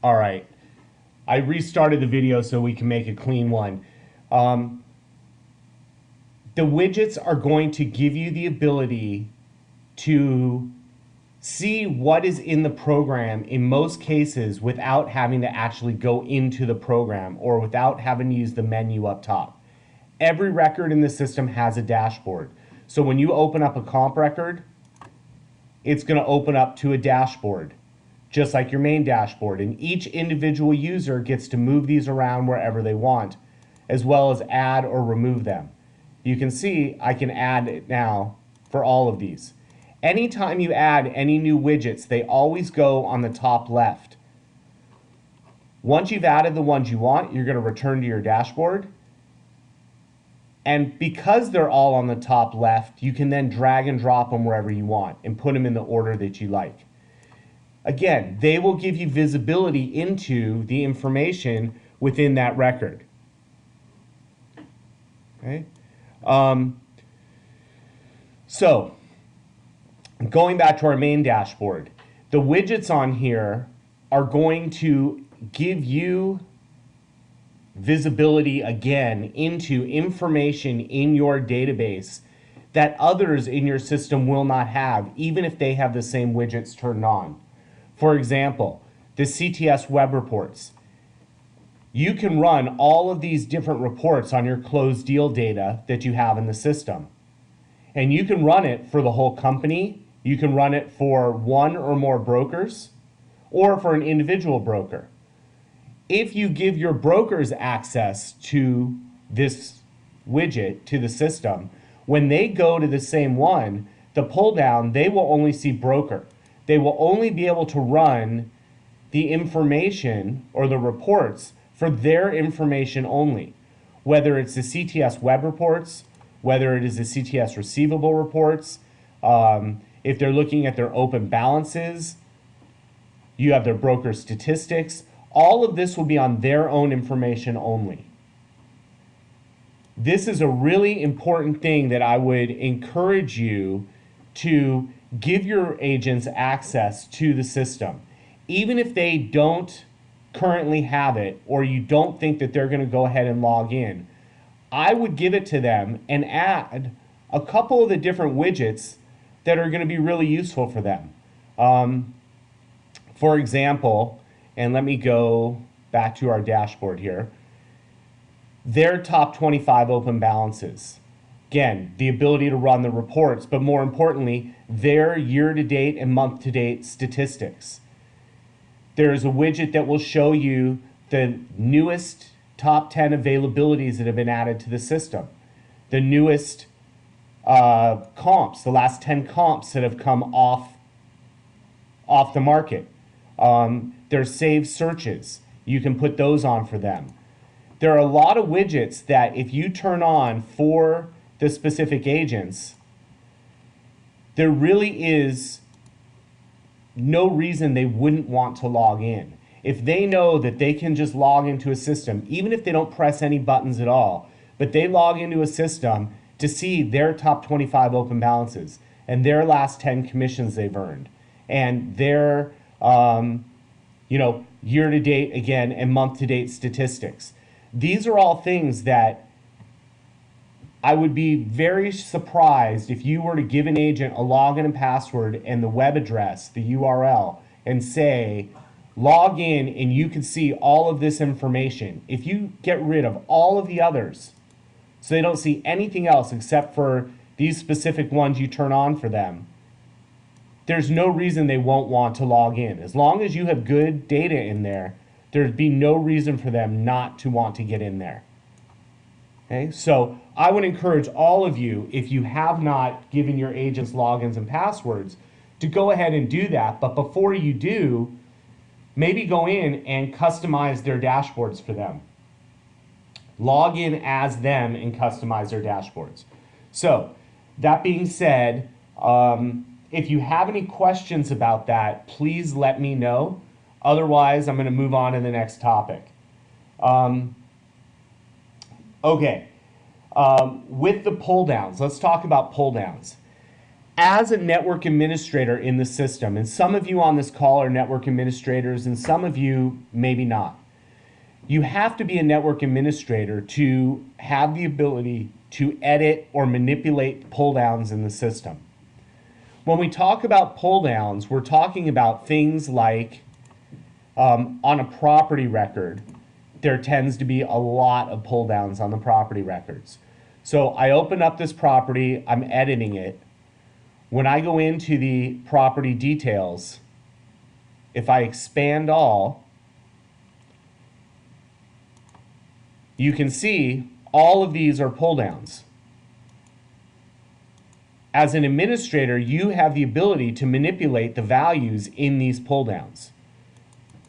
All right. I restarted the video so we can make a clean one. The widgets are going to give you the ability to see what is in the program in most cases without having to actually go into the program or without having to use the menu up top. Every record in the system has a dashboard. So when you open up a comp record, it's going to open up to a dashboard, just like your main dashboard. And each individual user gets to move these around wherever they want, as well as add or remove them. You can see I can add it now for all of these. Anytime you add any new widgets, they always go on the top left. Once you've added the ones you want, you're going to return to your dashboard. And because they're all on the top left, you can then drag and drop them wherever you want and put them in the order that you like. Again, they will give you visibility into the information within that record. Okay. So, going back to our main dashboard, the widgets on here are going to give you visibility again into information in your database that others in your system will not have, even if they have the same widgets turned on. For example, the CTS web reports. You can run all of these different reports on your closed deal data that you have in the system. And you can run it for the whole company. You can run it for one or more brokers or for an individual broker. If you give your brokers access to this widget, to the system, when they go to the same one, the pull down, they will only see broker. They will only be able to run the information or the reports for their information only. Whether it's the CTS web reports, whether it is the CTS receivable reports, if they're looking at their open balances, you have their broker statistics. All of this will be on their own information only. This is a really important thing that I would encourage you to give your agents access to the system. Even if they don't currently have it or you don't think that they're going to go ahead and log in, I would give it to them and add a couple of the different widgets that are going to be really useful for them. For example, and let me go back to our dashboard here, their top 25 open balances. Again, the ability to run the reports, but more importantly, their year-to-date and month-to-date statistics. There's a widget that will show you the newest top 10 availabilities that have been added to the system, the newest comps, the last 10 comps that have come off the market. There's saved searches. You can put those on for them. There are a lot of widgets that if you turn on for the specific agents, there really is no reason they wouldn't want to log in. If they know that they can just log into a system, even if they don't press any buttons at all, but they log into a system to see their top 25 open balances and their last 10 commissions they've earned and their year-to-date again and month-to-date statistics. These are all things that I would be very surprised if you were to give an agent a login and password and the web address, the URL, and say, log in and you can see all of this information. If you get rid of all of the others, so they don't see anything else except for these specific ones you turn on for them, there's no reason they won't want to log in. As long as you have good data in there, there'd be no reason for them not to want to get in there. Okay, so I would encourage all of you, if you have not given your agents logins and passwords, to go ahead and do that. But before you do, maybe go in and customize their dashboards for them. Log in as them and customize their dashboards. So that being said, if you have any questions about that, please let me know. Otherwise, I'm going to move on to the next topic. Okay, with the pull downs, let's talk about pull downs. as a network administrator in the system, and some of you on this call are network administrators and some of you maybe not, you have to be a network administrator to have the ability to edit or manipulate pull downs in the system. When we talk about pull downs, we're talking about things like on a property record, there tends to be a lot of pull downs on the property records. So I open up this property, I'm editing it. When I go into the property details, if I expand all, you can see all of these are pull downs. As an administrator, you have the ability to manipulate the values in these pull downs.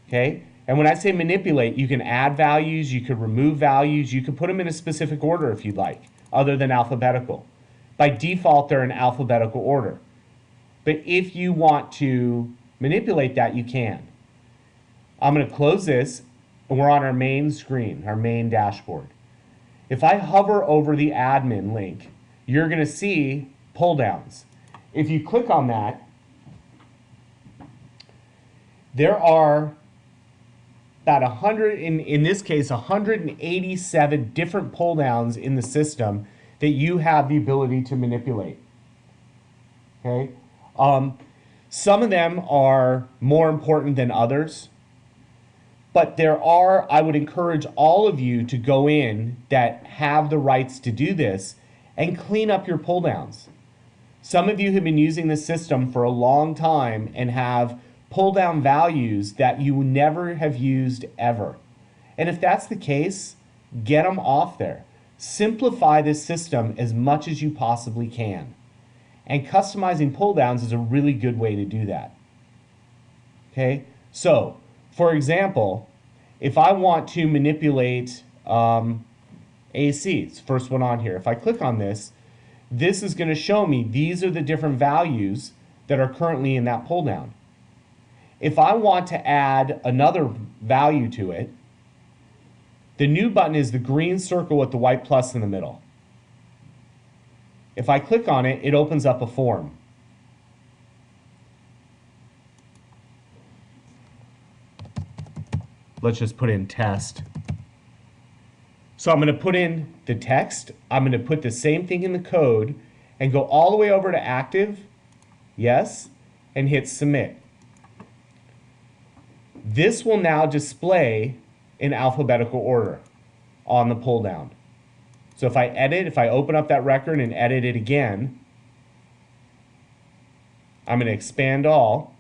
Okay? And when I say manipulate, you can add values, you could remove values, you could put them in a specific order if you'd like, other than alphabetical. By default, they're in alphabetical order. But if you want to manipulate that, you can. I'm going to close this, and we're on our main screen, our main dashboard. If I hover over the admin link, you're going to see pull downs. If you click on that, there are about 100, in this case, 187 different pull downs in the system that you have the ability to manipulate. Okay? Some of them are more important than others, but there are, I would encourage all of you to go in that have the rights to do this and clean up your pull downs. Some of you have been using this system for a long time and have pull down values that you never have used ever. And if that's the case, get them off there. Simplify this system as much as you possibly can. And customizing pull downs is a really good way to do that. Okay, so for example, if I want to manipulate AC, it's the first one on here. If I click on this, this is going to show me these are the different values that are currently in that pull down. If I want to add another value to it, the new button is the green circle with the white plus in the middle. If I click on it, it opens up a form. Let's just put in test. So I'm going to put in the text. I'm going to put the same thing in the code and go all the way over to active, yes, and hit submit. This will now display in alphabetical order on the pull down. So if I edit, if I open up that record and edit it again, I'm going to expand all.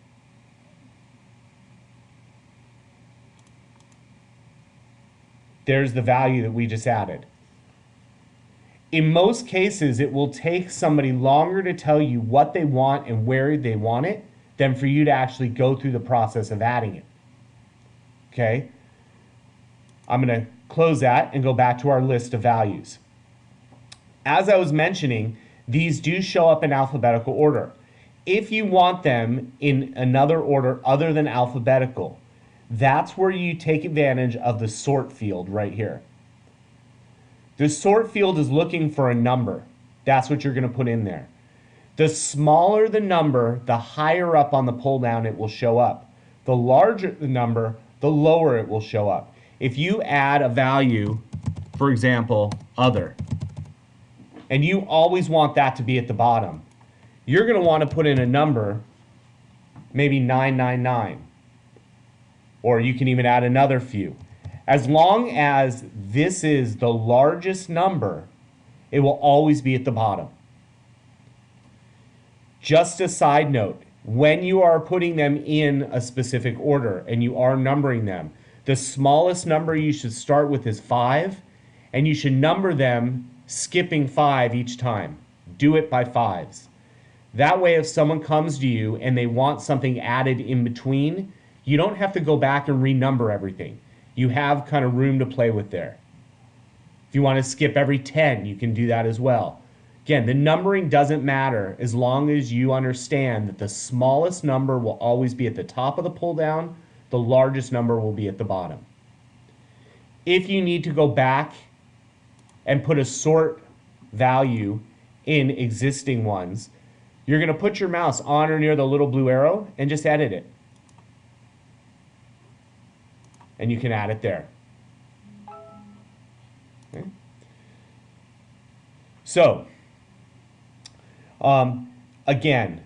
There's the value that we just added. In most cases, it will take somebody longer to tell you what they want and where they want it than for you to actually go through the process of adding it. Okay? I'm going to close that and go back to our list of values. As I was mentioning, these do show up in alphabetical order. If you want them in another order other than alphabetical, that's where you take advantage of the sort field right here. The sort field is looking for a number. That's what you're going to put in there. The smaller the number, the higher up on the pull down it will show up. The larger the number, the lower it will show up. If you add a value, for example, other, and you always want that to be at the bottom, you're going to want to put in a number, maybe 999. Or you can even add another few. As long as this is the largest number, it will always be at the bottom. Just a side note, when you are putting them in a specific order and you are numbering them, the smallest number you should start with is 5, and you should number them skipping 5 each time. Do it by 5s. That way, if someone comes to you and they want something added in between, you don't have to go back and renumber everything. You have kind of room to play with there. If you want to skip every 10, you can do that as well. Again, the numbering doesn't matter as long as you understand that the smallest number will always be at the top of the pull down, the largest number will be at the bottom. If you need to go back and put a sort value in existing ones, You're going to put your mouse on or near the little blue arrow and just edit it. And you can add it there. Okay. So, again,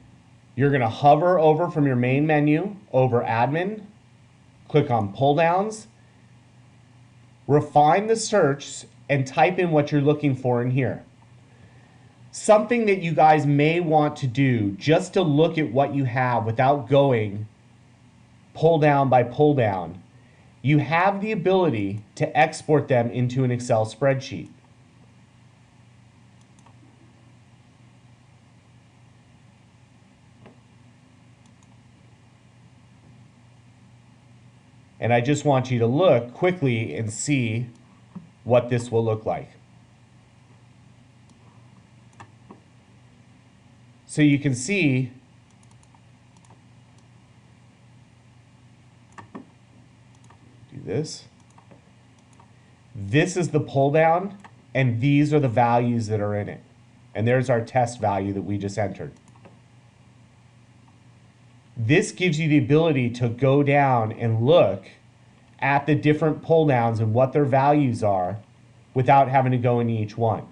you're going to hover over from your main menu over admin, click on pull downs, refine the search, and type in what you're looking for in here. Something that you guys may want to do just to look at what you have without going pull down by pull down, you have the ability to export them into an Excel spreadsheet. And I just want you to look quickly and see what this will look like. So you can see do this. This is the pull down, and these are the values that are in it. And there's our test value that we just entered. This gives you the ability to go down and look at the different pull downs and what their values are without having to go into each one.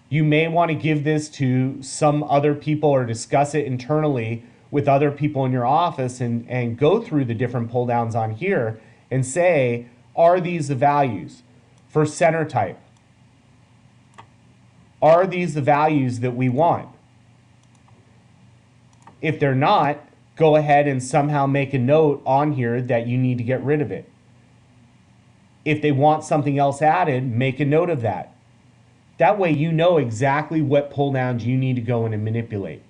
You may want to give this to some other people or discuss it internally with other people in your office and go through the different pull downs on here and say, are these the values for center type? Are these the values that we want? If they're not, go ahead and somehow make a note on here that you need to get rid of it. If they want something else added, make a note of that. That way you know exactly what pull downs you need to go in and manipulate.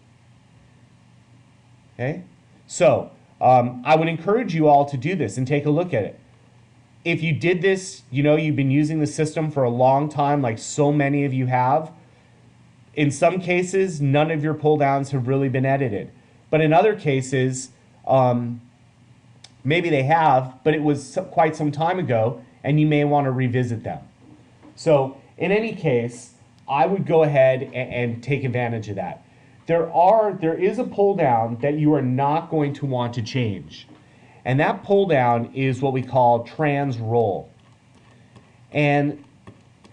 Okay? So, I would encourage you all to do this and take a look at it. If you did this, you know, you've been using the system for a long time, like so many of you have. In some cases, none of your pull downs have really been edited. But in other cases, maybe they have, but it was quite some time ago, and you may want to revisit them. So in any case, I would go ahead and take advantage of that. There is a pull down that you are not going to want to change. And that pull down is what we call trans role. And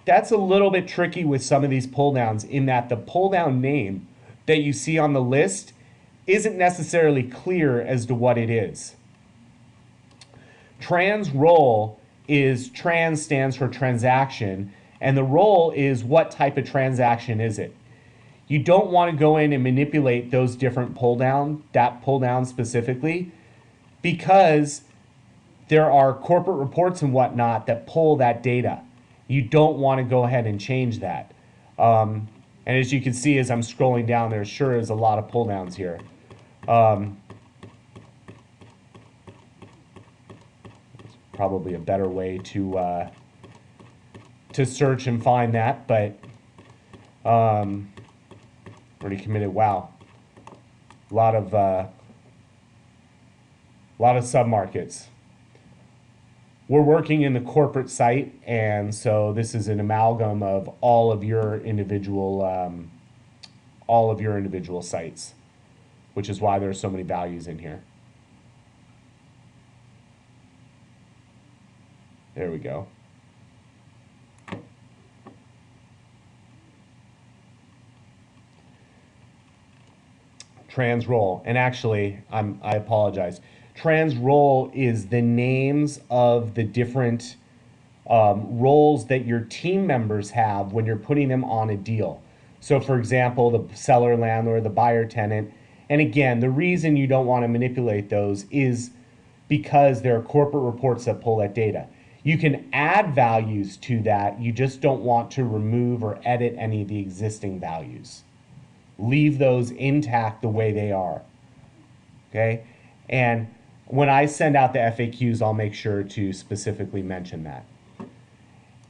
that's a little bit tricky with some of these pull downs in that the pull down name that you see on the list isn't necessarily clear as to what it is. Trans role is, trans stands for transaction, and the role is what type of transaction is it. You don't want to go in and manipulate those different pull down, that pull down specifically, because there are corporate reports and whatnot that pull that data. You don't want to go ahead and change that. And as you can see, as I'm scrolling down, there sure is a lot of pull downs here. Probably a better way to search and find that, but pretty committed. Wow, a lot of submarkets. We're working in the corporate site, and so this is an amalgam of all of your individual sites, which is why there's so many values in here. There we go. Trans role, and actually, I apologize. Trans role is the names of the different roles that your team members have when you're putting them on a deal. So for example, the seller, landlord, the buyer, tenant. And again, the reason you don't want to manipulate those is because there are corporate reports that pull that data. You can add values to that. You just don't want to remove or edit any of the existing values. Leave those intact the way they are. Okay? And when I send out the FAQs, I'll make sure to specifically mention that.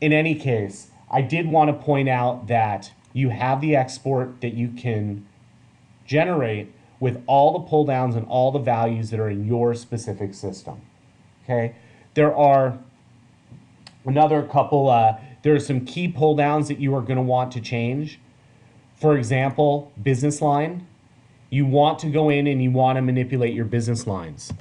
In any case, I did want to point out that you have the export that you can generate with all the pull downs and all the values that are in your specific system. Okay? There are another couple, there are some key pull downs that you are going to want to change. For example, business line. You want to go in and you want to manipulate your business lines.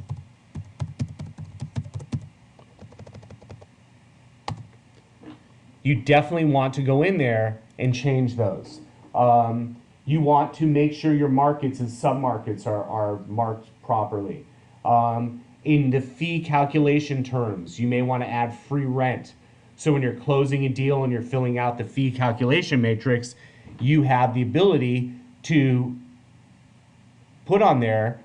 You definitely want to go in there and change those. You want to make sure your markets and submarkets are marked properly. In the fee calculation terms, you may want to add free rent. So when you're closing a deal and you're filling out the fee calculation matrix, you have the ability to put on there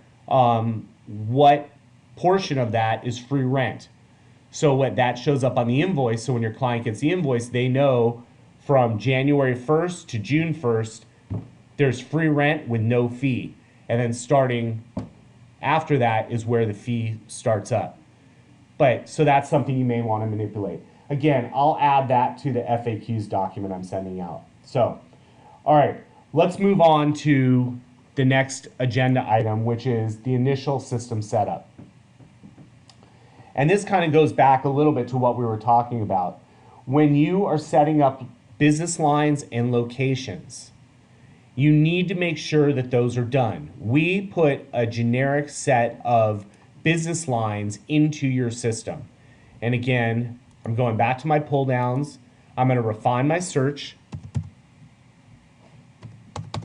what portion of that is free rent. So what that shows up on the invoice, so when your client gets the invoice, they know from January 1st to June 1st, there's free rent with no fee. And then starting after that is where the fee starts up. But so that's something you may want to manipulate. Again, I'll add that to the FAQs document I'm sending out. So, all right, let's move on to the next agenda item, which is the initial system setup. And this kind of goes back a little bit to what we were talking about. When you are setting up business lines and locations, you need to make sure that those are done. We put a generic set of business lines into your system. And again, I'm going back to my pull downs. I'm going to refine my search.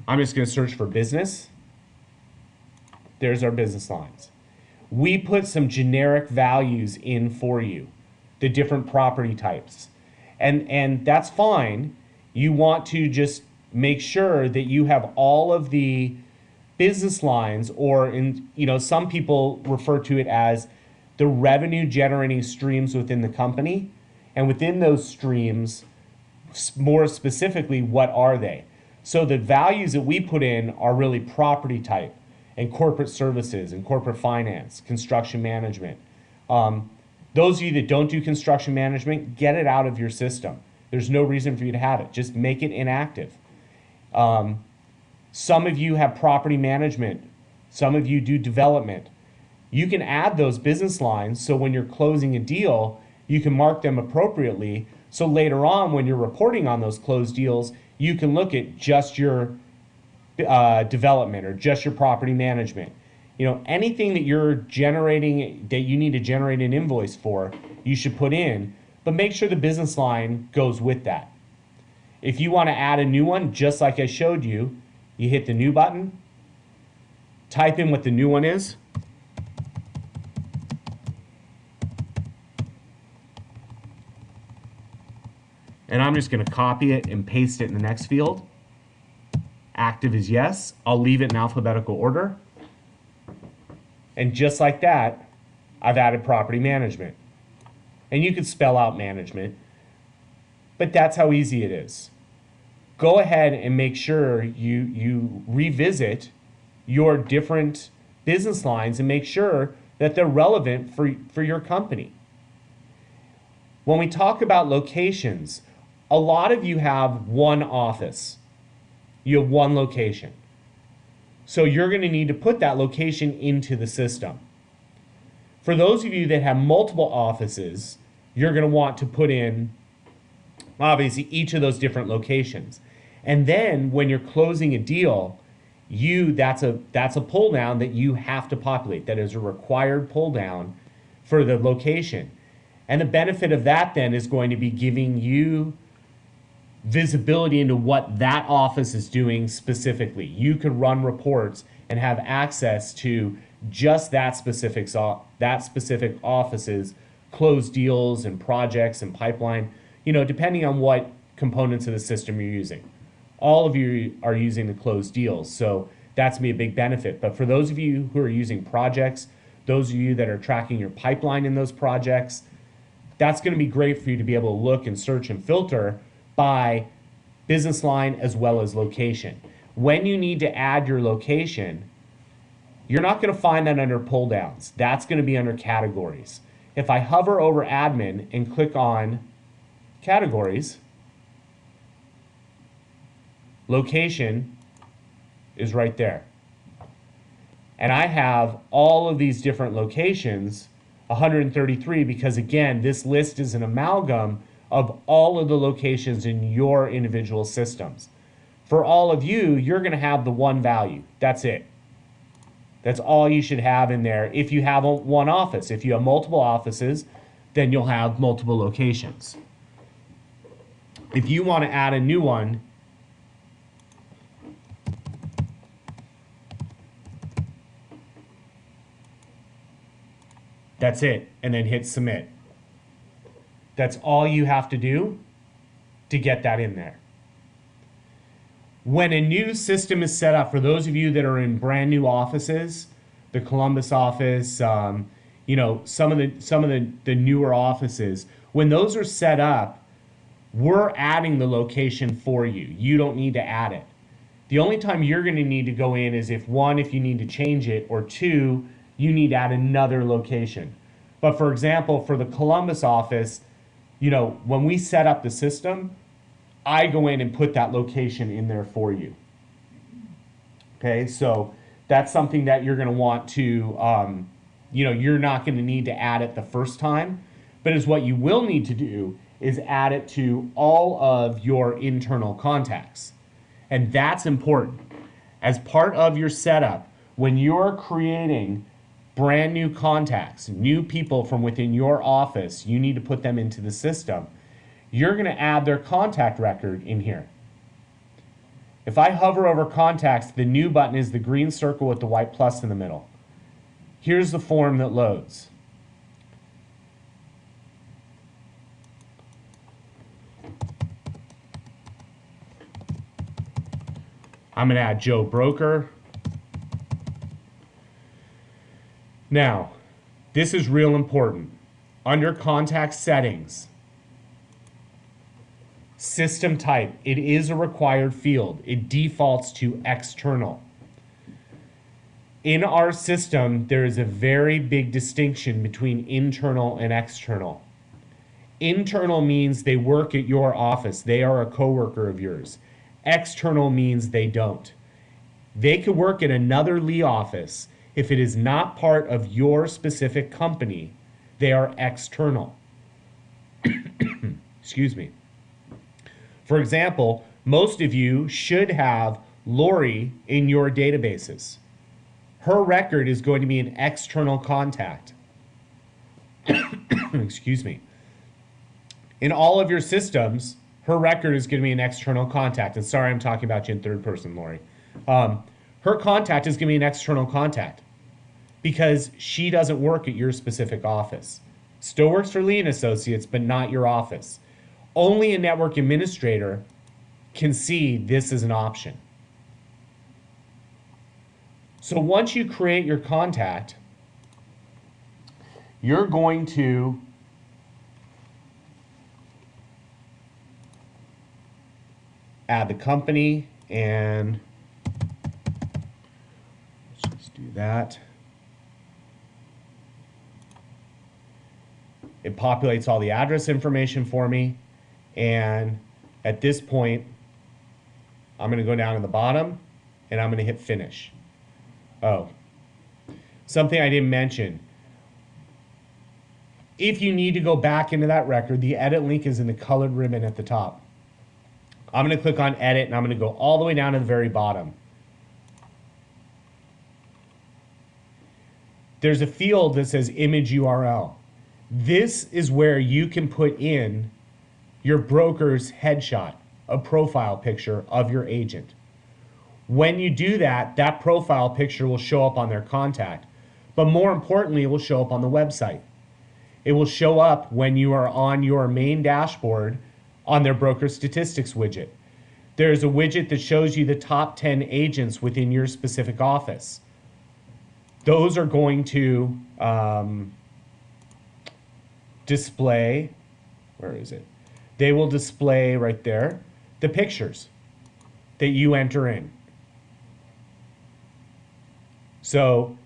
I'm just going to search for business. There's our business lines. We put some generic values in for you, the different property types. And that's fine. You want to just make sure that you have all of the business lines, or some people refer to it as the revenue generating streams within the company. And within those streams, more specifically, what are they? So the values that we put in are really property type and corporate services and corporate finance, construction management. Those of you that don't do construction management, get it out of your system. There's no reason for you to have it. Just make it inactive. Some of you have property management. Some of you do development. You can add those business lines so when you're closing a deal, you can mark them appropriately. So later on, when you're reporting on those closed deals, you can look at just your development or just your property management. Anything that you're generating that you need to generate an invoice for, you should put in, but make sure the business line goes with that. If you want to add a new one, just like I showed you, you hit the new button, type in what the new one is, and I'm just going to copy it and paste it in the next field. Active is yes. I'll leave it in alphabetical order. And just like that, I've added property management. And you could spell out management, but that's how easy it is. Go ahead and make sure you revisit your different business lines and make sure that they're relevant for your company. When we talk about locations, a lot of you have one office. You have one location. So you're going to need to put that location into the system. For those of you that have multiple offices, you're going to want to put in, obviously, each of those different locations. And then when you're closing a deal, that's a pull down that you have to populate. That is a required pull down for the location. And the benefit of that then is going to be giving you visibility into what that office is doing specifically. You could run reports and have access to just that specific office's closed deals and projects and pipeline, depending on what components of the system you're using. All of you are using the closed deals, so that's going to be a big benefit. But for those of you who are using projects, those of you that are tracking your pipeline in those projects, that's going to be great for you to be able to look and search and filter by business line as well as location. When you need to add your location, you're not going to find that under pull downs. That's going to be under categories. If I hover over admin and click on categories, location is right there. And I have all of these different locations, 133, because again, this list is an amalgam of all of the locations in your individual systems. For all of you, you're going to have the one value. That's it. That's all you should have in there if you have one office. If you have multiple offices, then you'll have multiple locations. If you want to add a new one, that's it, and then hit submit. That's all you have to do to get that in there. When a new system is set up, for those of you that are in brand new offices, the Columbus office, you know, some of the newer offices, when those are set up, we're adding the location for you. You don't need to add it. The only time you're going to need to go in is if one, if you need to change it, or two, you need to add another location. But for example, for the Columbus office, you know, when we set up the system, I go in and put that location in there for you. Okay, so that's something that you're going to want to, you know, you're not going to need to add it the first time, but is what you will need to do is add it to all of your internal contacts. And that's important. As part of your setup, when you're creating brand new contacts, new people from within your office, you need to put them into the system. You're going to add their contact record in here. If I hover over contacts, the new button is the green circle with the white plus in the middle. Here's the form that loads. I'm going to add Joe Broker. Now, this is real important. Under contact settings, system type, it is a required field. It defaults to external. In our system, there is a very big distinction between internal and external. Internal means they work at your office. They are a coworker of yours. External means they don't. They could work at another Lee office. If it is not part of your specific company, they are external. Excuse me. For example, most of you should have Lori in your databases. Her record is going to be an external contact. Excuse me. In all of your systems, her record is going to be an external contact. And sorry, I'm talking about you in third person, Lori. Her contact is going to be an external contact because she doesn't work at your specific office. Still works for Lee & Associates, but not your office. Only a network administrator can see this as an option. So once you create your contact, you're going to add the company, and let's just do that. It populates all the address information for me, and at this point I'm going to go down to the bottom and I'm going to hit finish. Oh, something I didn't mention. If you need to go back into that record, the edit link is in the colored ribbon at the top. I'm going to click on edit and I'm going to go all the way down to the very bottom. There's a field that says image URL. This is where you can put in your broker's headshot, a profile picture of your agent. When you do that, that profile picture will show up on their contact. But more importantly, it will show up on the website. It will show up when you are on your main dashboard on their broker statistics widget. There's a widget that shows you the top 10 agents within your specific office. Those are going to display, where is it? They will display right there the pictures that you enter in. So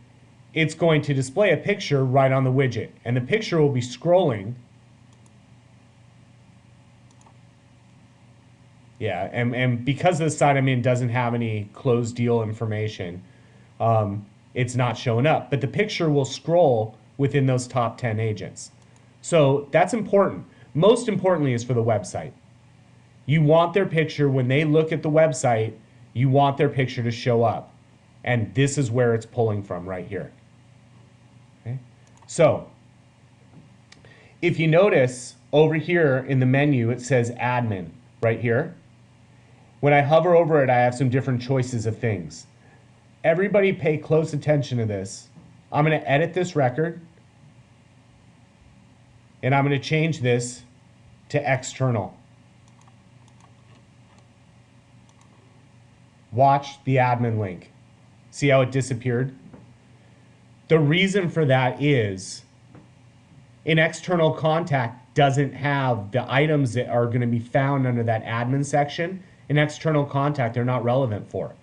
it's going to display a picture right on the widget, and the picture will be scrolling. Yeah, and because the site I'm in doesn't have any closed deal information, it's not showing up. But the picture will scroll within those top 10 agents. So that's important. Most importantly is for the website. You want their picture, when they look at the website, you want their picture to show up. And this is where it's pulling from right here. Okay? So if you notice over here in the menu, it says admin right here. When I hover over it, I have some different choices of things. Everybody pay close attention to this. I'm going to edit this record, and I'm going to change this to external. Watch the admin link. See how it disappeared? The reason for that is an external contact doesn't have the items that are going to be found under that admin section. An external contact they're not relevant for.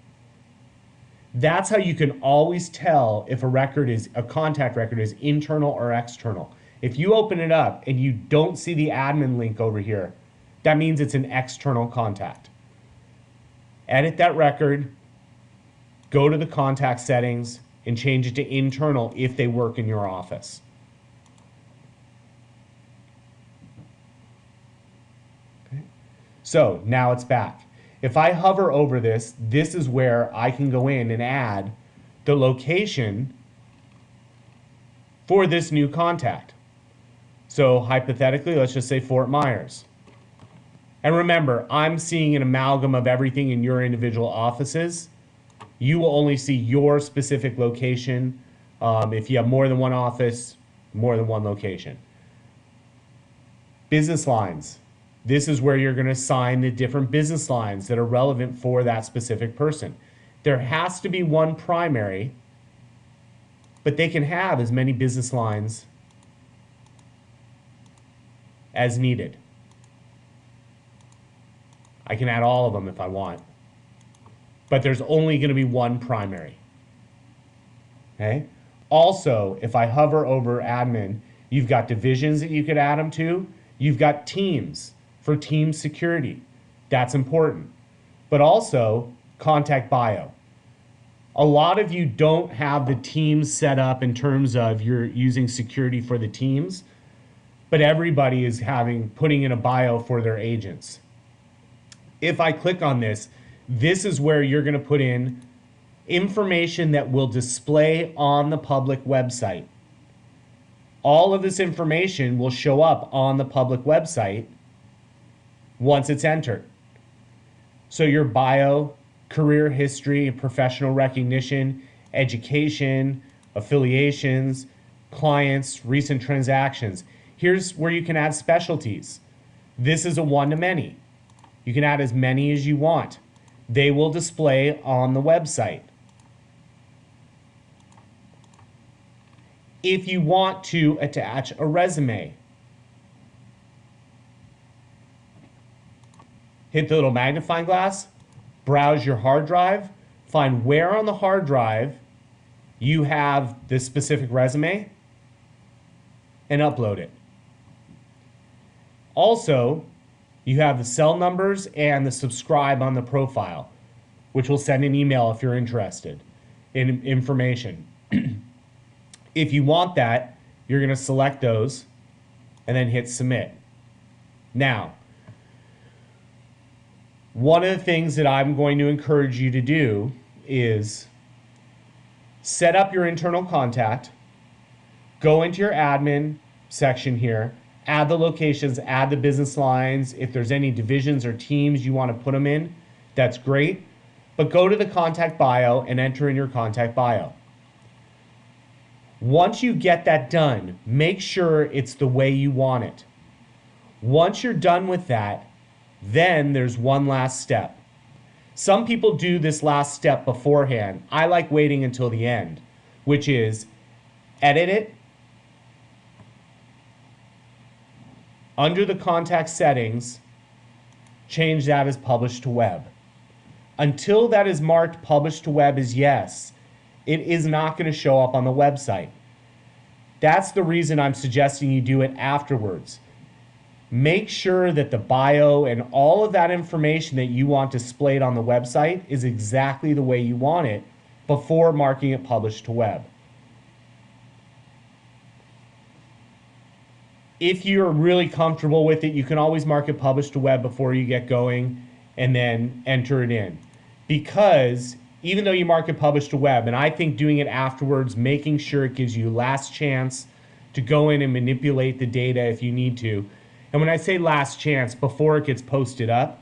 That's how you can always tell if a contact record is internal or external. If you open it up and you don't see the admin link over here, that means it's an external contact. Edit that record, go to the contact settings, and change it to internal if they work in your office. Okay. So now it's back. If I hover over this, this is where I can go in and add the location for this new contact. So hypothetically, let's just say Fort Myers. And remember, I'm seeing an amalgam of everything in your individual offices. You will only see your specific location. If you have more than one office, more than one location. Business lines. This is where you're going to assign the different business lines that are relevant for that specific person. There has to be one primary, but they can have as many business lines as needed. I can add all of them if I want, but there's only going to be one primary. Okay. Also, if I hover over admin, you've got divisions that you could add them to. You've got teams for team security. That's important. But also contact bio. A lot of you don't have the teams set up in terms of you're using security for the teams, but everybody is putting in a bio for their agents. If I click on this, this is where you're going to put in information that will display on the public website. All of this information will show up on the public website once it's entered. So your bio, career history, professional recognition, education, affiliations, clients, recent transactions. Here's where you can add specialties. This is a one-to-many. You can add as many as you want. They will display on the website. If you want to attach a resume, hit the little magnifying glass, browse your hard drive, find where on the hard drive you have this specific resume, and upload it. Also, you have the cell numbers and the subscribe on the profile, which will send an email if you're interested in information. If you want that, you're going to select those and then hit submit. Now, one of the things that I'm going to encourage you to do is set up your internal contact, go into your admin section here, add the locations, add the business lines. If there's any divisions or teams you want to put them in, that's great. But go to the contact bio and enter in your contact bio. Once you get that done, make sure it's the way you want it. Once you're done with that, then there's one last step. Some people do this last step beforehand. I like waiting until the end, which is edit it. Under the contact settings, change that as published to web. Until that is marked published to web as yes, it is not going to show up on the website. That's the reason I'm suggesting you do it afterwards. Make sure that the bio and all of that information that you want displayed on the website is exactly the way you want it before marking it published to web. If you're really comfortable with it, you can always mark it published to web before you get going and then enter it in. Because even though you mark it publish to web, and I think doing it afterwards, making sure it gives you last chance to go in and manipulate the data if you need to. And when I say last chance, before it gets posted up,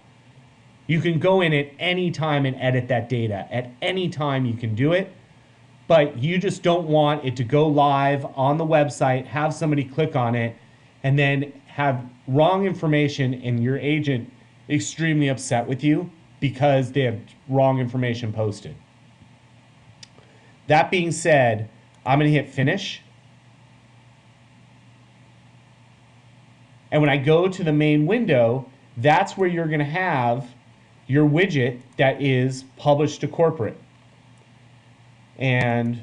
you can go in at any time and edit that data. At any time you can do it, but you just don't want it to go live on the website, have somebody click on it, and then have wrong information and your agent extremely upset with you because they have wrong information posted. That being said, I'm going to hit finish. And when I go to the main window, that's where you're going to have your widget that is published to corporate. And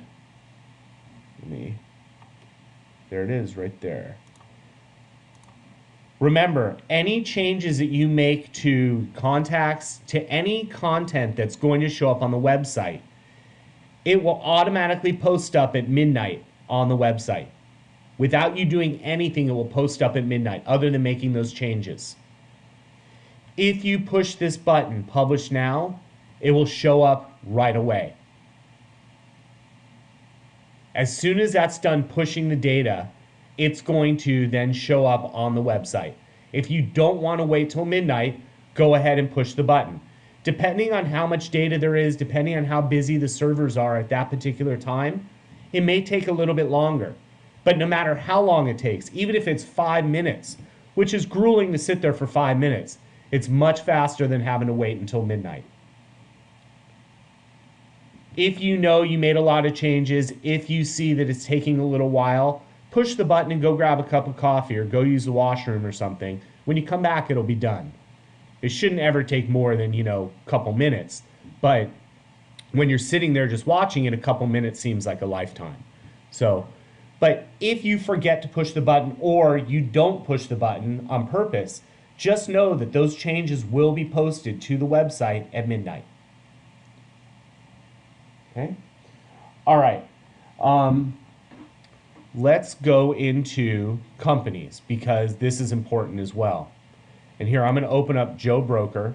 there it is right there. Remember, any changes that you make to contacts, to any content that's going to show up on the website, it will automatically post up at midnight on the website. Without you doing anything, it will post up at midnight other than making those changes. If you push this button, Publish Now, it will show up right away. As soon as that's done pushing the data, it's going to then show up on the website. If you don't want to wait till midnight, go ahead and push the button. Depending on how much data there is, depending on how busy the servers are at that particular time, it may take a little bit longer. But no matter how long it takes, even if it's 5 minutes, which is grueling to sit there for 5 minutes, it's much faster than having to wait until midnight. If you know you made a lot of changes, if you see that it's taking a little while, push the button and go grab a cup of coffee or go use the washroom or something. When you come back, it'll be done. It shouldn't ever take more than, a couple minutes. But when you're sitting there just watching it, a couple minutes seems like a lifetime. But if you forget to push the button or you don't push the button on purpose, just know that those changes will be posted to the website at midnight. Okay? All right. Let's go into companies because this is important as well. And here I'm going to open up Joe Broker,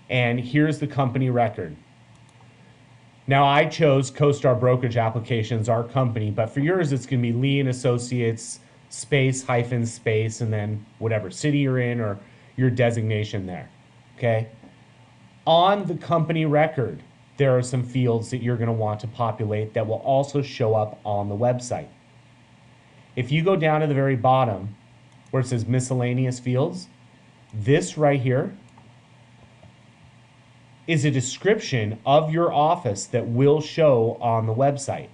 and here's the company record. Now I chose CoStar Brokerage Applications, our company, but for yours it's going to be Lee & Associates, space, hyphen, space, and then whatever city you're in or your designation there, okay? On the company record, there are some fields that you're going to want to populate that will also show up on the website. If you go down to the very bottom where it says miscellaneous fields, this right here is a description of your office that will show on the website.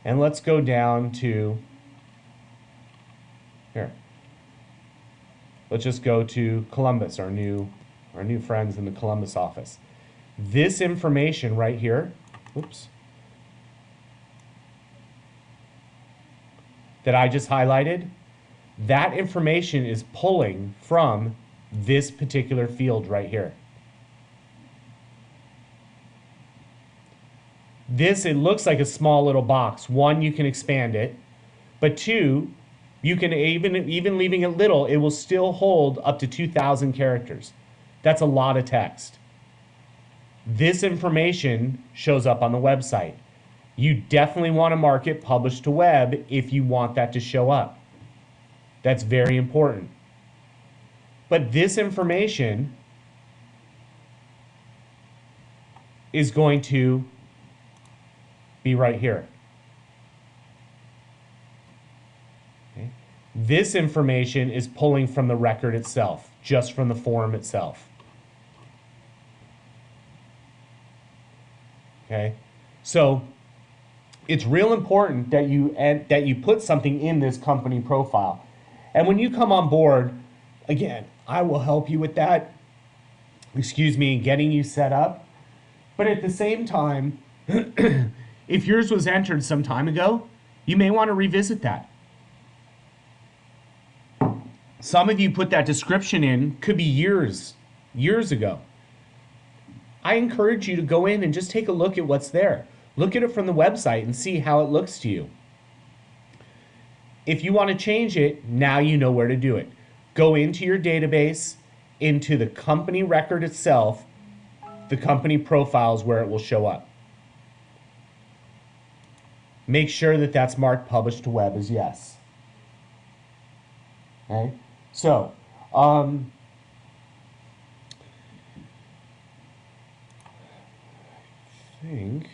And let's go down to here. Let's just go to Columbus, our new friends in the Columbus office. This information right here, oops, that I just highlighted, that information is pulling from this particular field right here. This, it looks like a small little box. One, you can expand it, but two, you can even leaving it little, it will still hold up to 2,000 characters. That's a lot of text. This information shows up on the website. You definitely want to mark it publish to web if you want that to show up. That's very important. But this information is going to be right here. Okay. This information is pulling from the record itself, just from the form itself. Okay, so it's real important that you put something in this company profile. And when you come on board, again, I will help you with that, getting you set up. But at the same time, if yours was entered some time ago, you may want to revisit that. Some of you put that description in, could be years ago. I encourage you to go in and just take a look at what's there. Look at it from the website and see how it looks to you. If you want to change it, now you know where to do it. Go into your database, into the company record itself, the company profiles where it will show up. Make sure that that's marked published to web as yes. Okay, so I think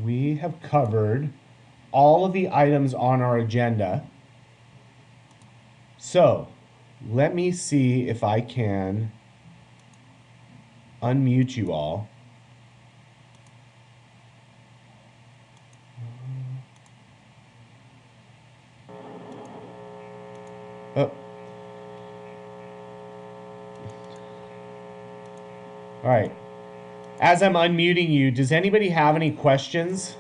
we have covered all of the items on our agenda. So let me see if I can unmute you all. Oh. All right. As I'm unmuting you, does anybody have any questions?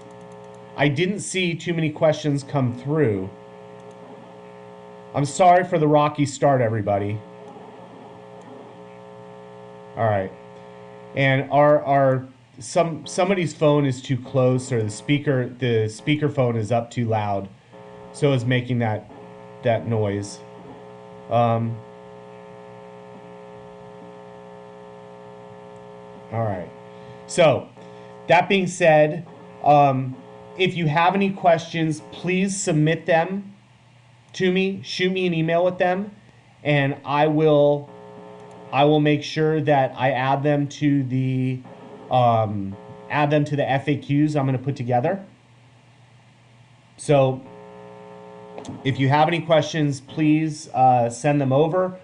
I didn't see too many questions come through. I'm sorry for the rocky start, everybody. All right. And somebody's phone is too close, or the speaker phone is up too loud, so it's making that noise. All right. So that being said, if you have any questions, please submit them to me. Shoot me an email with them, and I will make sure that I add them to the FAQs I'm going to put together. So if you have any questions, please send them over.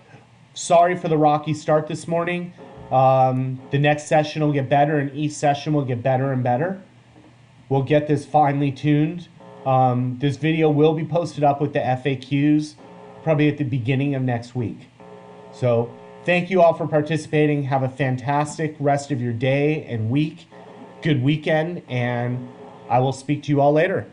Sorry for the rocky start this morning. The next session will get better, and each session will get better and better. We'll get this finely tuned. This video will be posted up with the FAQs probably at the beginning of next week. So thank you all for participating. Have a fantastic rest of your day and week. Good weekend, and I will speak to you all later.